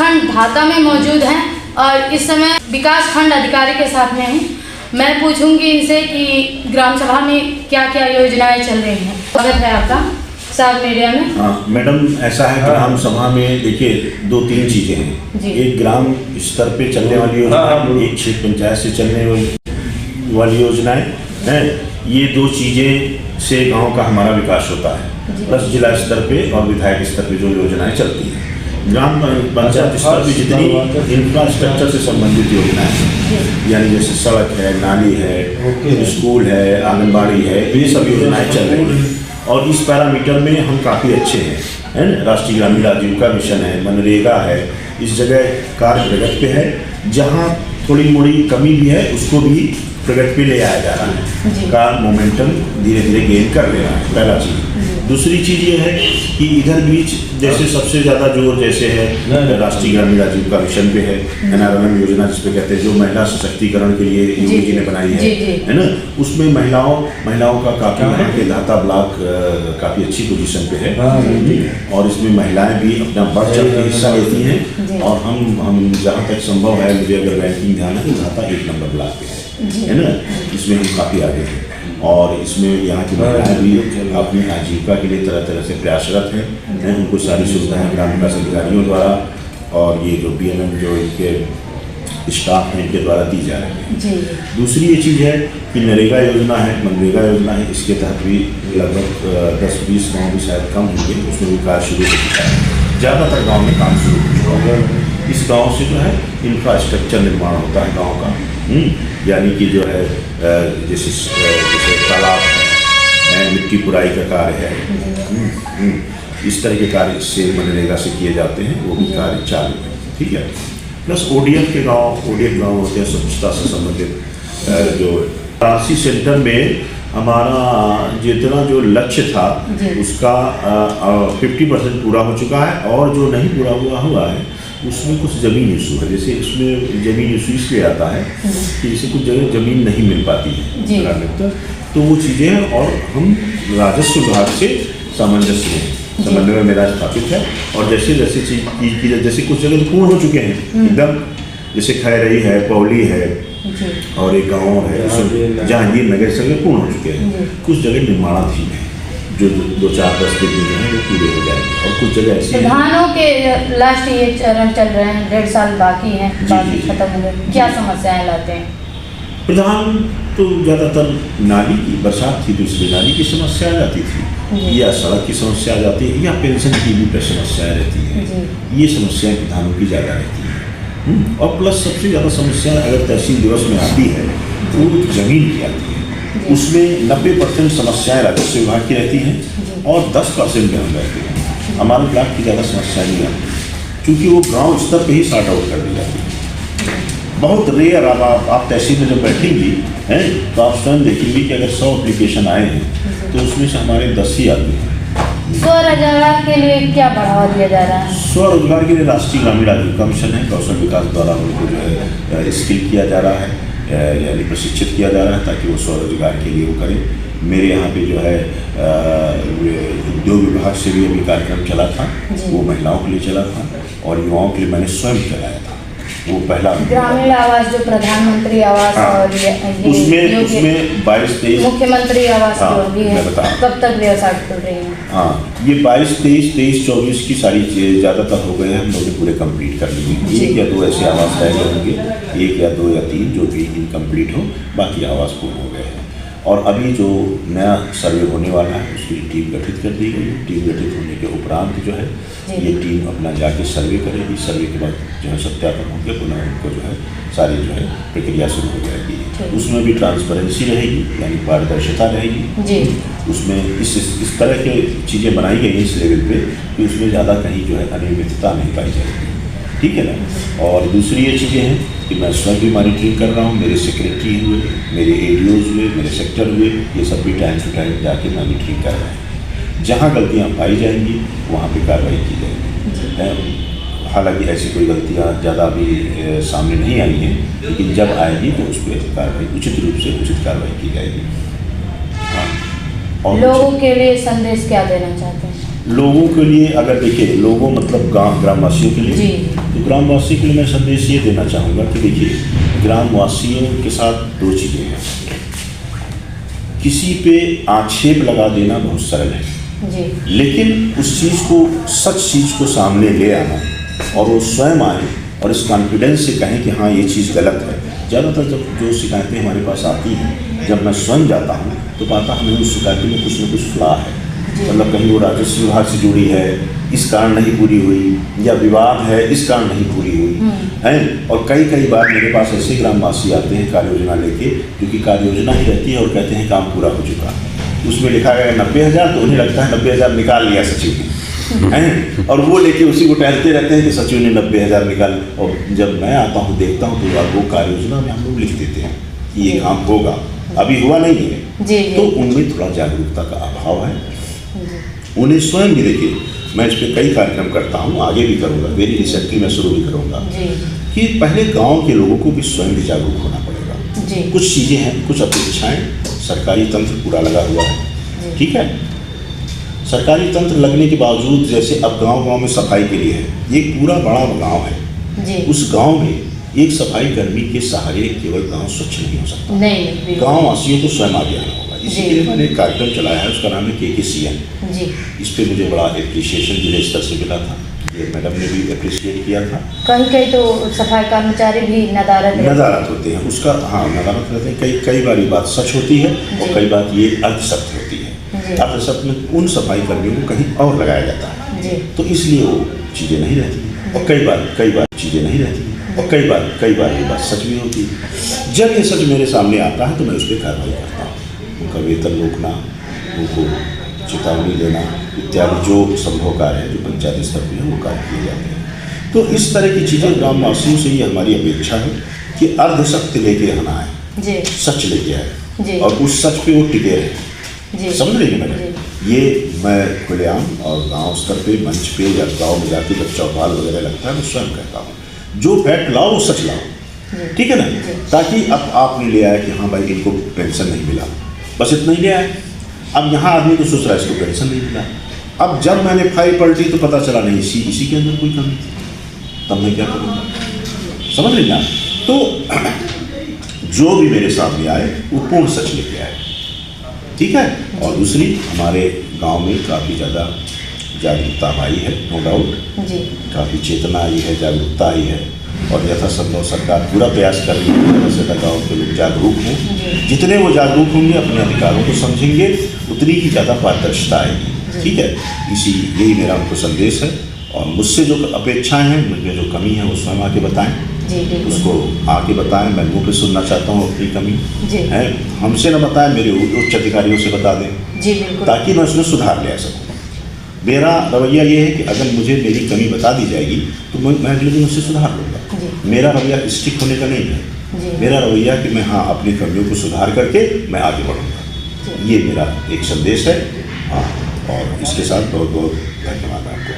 खंड धाता में मौजूद हैं और इस समय विकास खंड अधिकारी के साथ में हैं। मैं पूछूंगी इनसे कि ग्राम सभा में क्या क्या योजनाएं चल रही हैं। स्वागत है आपका साफ मीडिया में। हाँ मैडम, ऐसा है ग्राम सभा में देखिए 2-3 चीज़ें हैं। एक ग्राम स्तर पे चलने वाली योजना, एक क्षेत्र पंचायत से चलने वाली योजनाएं हैं। ये 2 चीज़ें से गांव का हमारा विकास होता है। प्लस जिला स्तर पे और विधायक स्तर पे जो योजनाएं चलती हैं। ग्राम पंचायत स्तर पर जितनी इंफ्रास्ट्रक्चर से संबंधित योजनाएं हैं, यानी जैसे सड़क है, नाली है, स्कूल है, आंगनबाड़ी है, ये सब योजनाएं चल रही हैं। और इस पैरामीटर में हम काफ़ी अच्छे हैं, है ना। राष्ट्रीय ग्रामीण आजीविका मिशन है, मनरेगा है, इस जगह कार्य प्रगति पे है। जहाँ थोड़ी मोड़ी कमी भी है उसको भी प्रगति पे ले आया जा रहा है, का मोमेंटम धीरे धीरे गेन कर ले रहा है, पहला चीज़। दूसरी चीज़ ये है कि इधर बीच जैसे सबसे ज़्यादा जोर जैसे है राष्ट्रीय ग्रामीण आजीविका मिशन पे है, NRLM योजना जिसपे कहते हैं, जो महिला सशक्तिकरण के लिए योगी जी ने बनाई है ना। उसमें महिलाओं का काफ़ी यहाँ के दाता ब्लॉक काफ़ी अच्छी पोजीशन पे है और इसमें महिलाएं भी अपना बढ़ चढ़ के हिस्सा लेती हैं। और हम जहाँ तक संभव है, मुझे अगर रैंकिंग ध्यान है तो दाता 1 नंबर ब्लॉक पे है ना। इसमें हम काफ़ी आगे हैं और इसमें यहाँ की महिलाएं भी अपनी आजीविका के लिए तरह तरह से प्रयासरत हैं। उनको सारी सुविधाएं ग्राम विकास अधिकारियों द्वारा और ये जो BMM जो इनके स्टाफ हैं इनके द्वारा दी जा रही है। दूसरी ये चीज़ है कि मनरेगा योजना है। इसके तहत भी लगभग 10-20 गाँव भी शायद कम होंगे, उसमें भी कार्य शुरू हो चुका है। ज़्यादातर गाँव में काम शुरू हो चुका है। इस गाँव से जो है इंफ्रास्ट्रक्चर निर्माण होता है गाँव का, यानी कि जो है जैसे तालाब है, मिट्टी पुराई का कार्य है, इस तरह के कार्य से मनरेगा से किए जाते हैं, वो भी कार्य चालू है। ठीक है। प्लस ODF गाँव होते हैं, स्वच्छता से संबंधित। जो RC सेंटर में हमारा जितना जो लक्ष्य था उसका 50% पूरा हो चुका है और जो नहीं पूरा हुआ है उसमें कुछ ज़मीन इशू है। जैसे इसमें ज़मीन इशू इसलिए आता है कि जैसे कुछ जगह ज़मीन नहीं मिल पाती है, तो वो चीज़ें हैं। और हम राजस्व विभाग से समन्वय में मेरा स्थापित है। और जैसे जैसे कुछ जगह तो पूर्ण हो चुके हैं एकदम, जैसे खैरई है, पौली है और एक गाँव है जहांगीर नगर से पूर्ण हो चुके हैं। कुछ जगह निर्माणाधीन है जो 2-4-10 दिन में जो है वो पूरे हो जाएंगे। और कुछ जगह ऐसी प्रधानों के लास्ट ये चरण चल रहे हैं, 1.5 साल बाकी हैं, बाकी खत्म हो गए। क्या समस्याएं लाते हैं प्रधान? तो ज़्यादातर नाली की बरसात थी तो इसलिए नाली की समस्या आ जाती थी, या सड़क की समस्या आ जाती है, या पेंशन की भी समस्याएं रहती है। ये समस्याएं प्रधानों की ज़्यादा रहती हैं। और प्लस सबसे ज़्यादा समस्या अगर तहसील दिवस में आती है तो ज़मीन की आती है। उसमें 90% समस्याएं राजस्व विभाग की रहती हैं और 10% में हम रहते हैं। हमारे ब्लॉक की ज़्यादा समस्या नहीं आती क्योंकि वो गांव स्तर पे ही सॉर्ट आउट कर दी जाती है। बहुत रेयर आप तहसील में जब बैठेंगी हैं तो आप स्वयं देखेंगे कि अगर 100 एप्लीकेशन आए हैं तो उसमें से हमारे 10 ही आते हैं। स्वरोजगार के लिए क्या बढ़ावा दिया जा रहा है? स्वरोजगार के लिए राष्ट्रीय ग्रामीण आजीविका मिशन है, कौशल विकास द्वारा उनको जो है स्किल किया जा रहा है, यानी प्रशिक्षित किया जा रहा है ताकि वो स्वरोजगार के लिए वो करें। मेरे यहाँ पे जो है उद्योग विभाग से भी अभी कार्यक्रम चला था, वो महिलाओं के लिए चला था और युवाओं के लिए मैंने स्वयं चलाया था। वो पहला ग्रामीण आवास जो प्रधानमंत्री आवास और उसमें 22-23 मुख्यमंत्री आवास कब तक व्यवसाय कर रही है? हाँ, ये 22-23, 23-24 की सारी चीज़ें ज़्यादातर हो गए हैं, हम लोग ने पूरे कंप्लीट कर लिए। 1 या 2 ऐसे आवास रह गए होंगे, 1 या 2 या 3 जो भी इनकम्प्लीट हो, बाकी आवास पूर्ण हो गए हैं। और अभी जो नया सर्वे होने वाला है उसकी टीम गठित कर दी गई है। टीम गठित होने के उपरांत जो है ये टीम अपना जाके सर्वे करेगी। सर्वे के बाद जो है सत्यापन होकर पुनः उनको जो है सारी जो है प्रक्रिया शुरू हो जाएगी। उसमें भी ट्रांसपेरेंसी रहेगी, यानी पारदर्शिता रहेगी। उसमें इस तरह के चीज़ें बनाई गई इस लेवल पे कि उसमें ज़्यादा कहीं जो है अनियमितता नहीं पाई जाएगी। ठीक है ना। और दूसरी ये चीज़ें हैं कि मैं स्वयं भी मॉनिटरिंग कर रहा हूँ, मेरे सेक्रेटरी हुए, मेरे ADOs हुए, मेरे सेक्टर हुए, ये सब भी टाइम टू टाइम जाके मॉनिटरिंग कर रहे हैं। जहाँ गलतियाँ पाई जाएंगी वहाँ पे कार्रवाई की जाएगी। हालांकि ऐसी कोई गलतियाँ ज़्यादा अभी सामने नहीं आई हैं, लेकिन जब आएगी तो उस पर कार्रवाई उचित रूप से उचित कार्रवाई की जाएगी। और लोगों के लिए संदेश क्या देना चाहते हैं? लोगों के लिए अगर देखिए, लोगों मतलब ग्रामवासियों के लिए, तो ग्रामवासी के लिए मैं संदेश ये देना चाहूँगा कि देखिए, ग्रामवासियों के साथ दो चीज़ें हैं। किसी पे आक्षेप लगा देना बहुत सरल है जी, लेकिन उस चीज़ को, सच चीज़ को सामने ले आना और वो स्वयं आए और इस कॉन्फिडेंस से कहें कि हाँ ये चीज़ गलत है। ज़्यादातर जब जो शिकायतें हमारे पास आती हैं, जब मैं स्वयं जाता हूँ तो पाता हूँ उस शिकायतों में कुछ न कुछ फ्लॉ है, मतलब कहीं वो राजस्व विभाग से जुड़ी है, इस कारण नहीं पूरी हुई, या विवाद है, इस कारण नहीं पूरी हुई है। और कई बार मेरे पास ऐसे ग्रामवासी आते हैं कार्य योजना लेके, क्योंकि कार्य योजना ही रहती है और कहते हैं काम पूरा हो चुका है। उसमें लिखा गया 90,000, तो उन्हें लगता है 90,000 निकाल लिया सचिव ने, हैं, और वो लेके उसी को टहलते रहते हैं कि सचिव ने 90,000 निकाल। और जब मैं आता हूँ देखता हूँ तो वो कार्य योजना में हम लोग लिख देते हैं कि ये काम होगा, अभी हुआ नहीं है। तो उनमें थोड़ा जागरूकता का अभाव है। उन्हें स्वयं भी देखिए, मैं इस पर कई कार्यक्रम करता हूँ, आगे भी करूँगा, वेरी रिसेंटली मैं शुरू भी करूँगा कि पहले गांव के लोगों को भी स्वयं भी जागरूक होना पड़ेगा। कुछ चीज़ें हैं, कुछ अपेक्षाएं, सरकारी तंत्र पूरा लगा हुआ है, ठीक है। सरकारी तंत्र लगने के बावजूद, जैसे अब गांव में सफाई के लिए है, एक पूरा बड़ा गांव है, उस गांव में एक सफाई कर्मी के सहारे केवल गांव स्वच्छ नहीं हो सकता, नहीं, गांव वासियों को स्वयं आगे आना होगा। इसी के लिए मैंने एक कार्यक्रम चलाया है, उसका नाम है KKCN। इस पे मुझे बड़ा एप्रिसिएशन जिले स्तर से मिला था, ये मैडम ने भी अप्रिशिएट किया था। कहीं तो सफाई कर्मचारी भी नदारत होते हैं, उसका हाँ नदारत रहते हैं। कई बार ये बात सच होती है और कई बार ये अर्धसत्य होती है। अर्धसत्य में उन सफाई कर्मियों को कहीं और लगाया जाता है, तो इसलिए वो चीज़ें नहीं रहती, और कई बार चीज़ें नहीं रहती, और कई बार ये बात सच भी होती है। जब ये सच मेरे सामने आता है तो मैं उस पर कार्रवाई करता हूँ, उनका वेतन रोकना, उनको चेतावनी देना इत्यादि जो संभव कार्य है, जो पंचायत स्तर पर है, वो कार्य किए जाते हैं। तो इस तरह की चीज़ें ग्रामवासियों से ही हमारी अपेक्षा है कि अर्धसत्य लेके आना है, सच लेके आए और उस सच पे वो टिके रहे। समझ रही है मैडम, ये मैं खुलेआम और गांव स्तर पे मंच पे या गाँव में जाके जब चौपाल वगैरह लगता है, मैं स्वयं कहता हूँ जो फैक्ट लाओ वो सच लाओ, ठीक है ना, ताकि अब आपने ले आया कि हाँ भाई इनको पेंशन नहीं मिला, बस इतना ही ले आया। अब यहाँ आदमी तो सोच रहा है इसको पेंशन नहीं मिला। अब जब मैंने फाइल पलटी तो पता चला नहीं इसी के अंदर कोई कमी थी, तब मैं क्या करूँगा, समझ रही ना। तो जो भी मेरे सामने आए वो पूर्ण सच लेके आए, ठीक है। और दूसरी, हमारे गांव में काफ़ी ज़्यादा जागरूकता आई है, नो डाउट, काफ़ी चेतना आई है, जागरूकता आई है, और यथासंभव सरकार पूरा प्रयास कर रही है कि गाँव के लोग जागरूक हों। जितने वो जागरूक होंगे, अपने अधिकारों को समझेंगे, उतनी ही ज़्यादा पारदर्शिता आएगी, ठीक है। यही मेरा उनको संदेश है, और मुझसे जो अपेक्षाएं हैं, मुझमें जो कमी है वो स्वयं आके बताएं, उसको आके बताएं। मैं मुँह पे सुनना चाहता हूँ अपनी कमी है, हमसे न बताएं, मेरे उच्च अधिकारियों से बता दें, ताकि मैं उसमें सुधार ले आ सकूँ। मेरा रवैया ये है कि अगर मुझे मेरी कमी बता दी जाएगी तो मैं अगले दिन उससे सुधार लूँगा। मेरा रवैया स्टिक होने का नहीं है, मेरा रवैया कि मैं हाँ अपनी कमियों को सुधार करके मैं आगे बढ़ूँगा। ये मेरा एक संदेश है। हाँ, और इसके साथ बहुत बहुत धन्यवाद आपको।